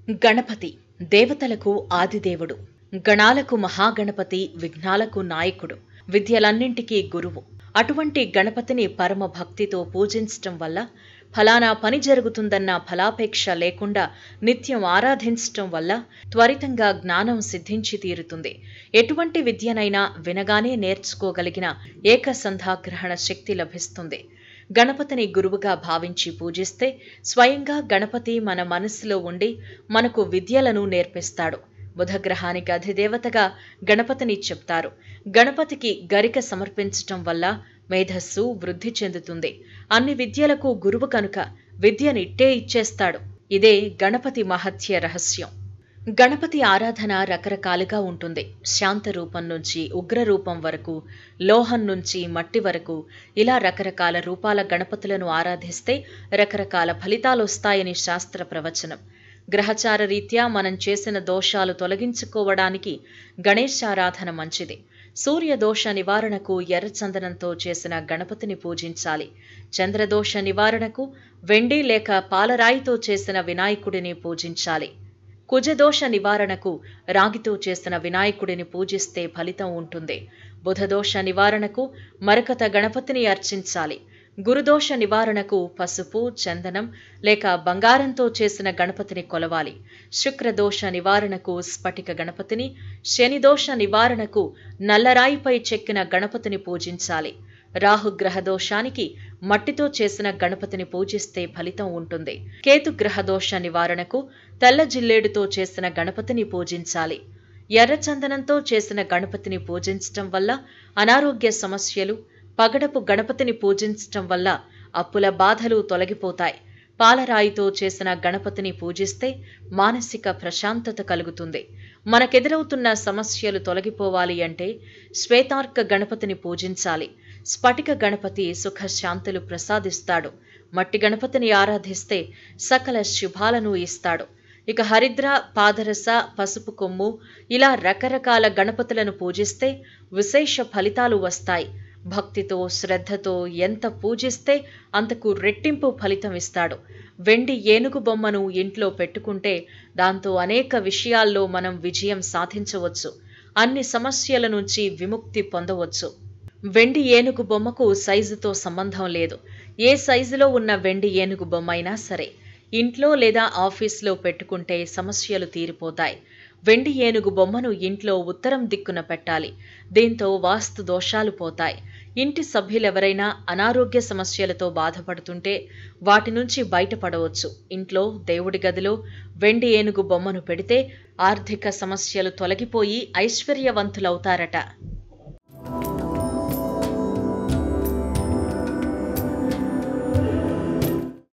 గణపతి దేవతలకు ఆదిదేవుడు, గణాలకు మహాగణపతి, విఘ్నాలకు నాయకుడు, విద్యలన్నింటికీ గురువు. అటువంటి గణపతిని పరమ భక్తితో పూజించటం వల్ల ఫలానా పని జరుగుతుందన్న ఫలాపేక్ష లేకుండా నిత్యం ఆరాధించటం వల్ల త్వరితంగా జ్ఞానం సిద్ధించి తీరుతుంది. ఎటువంటి విద్యనైనా వినగానే నేర్చుకోగలిగిన ఏకసంధాగ్రహణ శక్తి లభిస్తుంది. గణపతిని గురువుగా భావించి పూజిస్తే స్వయంగా గణపతి మన మనస్సులో ఉండి మనకు విద్యలను నేర్పిస్తాడు. బుధగ్రహానికి అధిదేవతగా గణపతిని చెప్తారు. గణపతికి గరిక సమర్పించటం వల్ల మేధస్సు వృద్ధి చెందుతుంది. అన్ని విద్యలకు గురువు కనుక విద్యనిట్టే ఇచ్చేస్తాడు. ఇదే గణపతి మహత్య రహస్యం. గణపతి ఆరాధన రకరకాలుగా ఉంటుంది. శాంత రూపం నుంచి ఉగ్ర రూపం వరకు, లోహం నుంచి మట్టి వరకు, ఇలా రకరకాల రూపాల గణపతులను ఆరాధిస్తే రకరకాల ఫలితాలొస్తాయని శాస్త్ర ప్రవచనం. గ్రహచార రీత్యా మనం చేసిన దోషాలు తొలగించుకోవడానికి గణేశారాధన మంచిది. సూర్యదోష నివారణకు ఎర్రచందనంతో చేసిన గణపతిని పూజించాలి. చంద్రదోష నివారణకు వెండి లేక పాలరాయితో చేసిన వినాయకుడిని పూజించాలి. కుజదోష నివారణకు రాగితో చేసిన వినాయకుడిని పూజిస్తే ఫలితం ఉంటుంది. బుధదోష నివారణకు మరకత గణపతిని అర్చించాలి. గురుదోష నివారణకు పసుపు, చందనం లేక బంగారంతో చేసిన గణపతిని కొలవాలి. శుక్రదోష నివారణకు స్ఫటిక గణపతిని, శనిదోష నివారణకు నల్లరాయిపై చెక్కిన గణపతిని పూజించాలి. రాహుగ్రహ దోషానికి మట్టితో చేసిన గణపతిని పూజిస్తే ఫలితం ఉంటుంది. కేతుగ్రహ దోష నివారణకు తెల్ల జిల్లేడుతో చేసిన గణపతిని పూజించాలి. ఎర్రచందనంతో చేసిన గణపతిని పూజించటం వల్ల అనారోగ్య సమస్యలు, పగడపు గణపతిని పూజించటం వల్ల అప్పుల బాధలు తొలగిపోతాయి. పాలరాయితో చేసిన గణపతిని పూజిస్తే మానసిక ప్రశాంతత కలుగుతుంది. మనకెదురవుతున్న సమస్యలు తొలగిపోవాలి అంటే శ్వేతార్క గణపతిని పూజించాలి. స్ఫటిక గణపతి సుఖశాంతులు ప్రసాదిస్తాడు. మట్టి గణపతిని ఆరాధిస్తే సకల శుభాలను ఇస్తాడు. ఇక హరిద్ర, పాదరస, పసుపు కొమ్ము ఇలా రకరకాల గణపతులను పూజిస్తే విశేష ఫలితాలు వస్తాయి. భక్తితో శ్రద్ధతో ఎంత పూజిస్తే అంతకు రెట్టింపు ఫలితం ఇస్తాడు. వెండి ఏనుగు బొమ్మను ఇంట్లో పెట్టుకుంటే దాంతో అనేక విషయాల్లో మనం విజయం సాధించవచ్చు. అన్ని సమస్యల నుంచి విముక్తి పొందవచ్చు. వెండి ఏనుగు బొమ్మకు సైజుతో సంబంధం లేదు. ఏ సైజులో ఉన్న వెండి ఏనుగు బొమ్మ అయినా సరే ఇంట్లో లేదా ఆఫీస్లో పెట్టుకుంటే సమస్యలు తీరిపోతాయి. వెండి ఏనుగు బొమ్మను ఇంట్లో ఉత్తరం దిక్కున పెట్టాలి. దీంతో వాస్తు దోషాలు పోతాయి. ఇంటి సభ్యులెవరైనా అనారోగ్య సమస్యలతో బాధపడుతుంటే వాటి నుంచి బయటపడవచ్చు. ఇంట్లో దేవుడి గదిలో వెండి ఏనుగు బొమ్మను పెడితే ఆర్థిక సమస్యలు తొలగిపోయి ఐశ్వర్యవంతులవుతారట.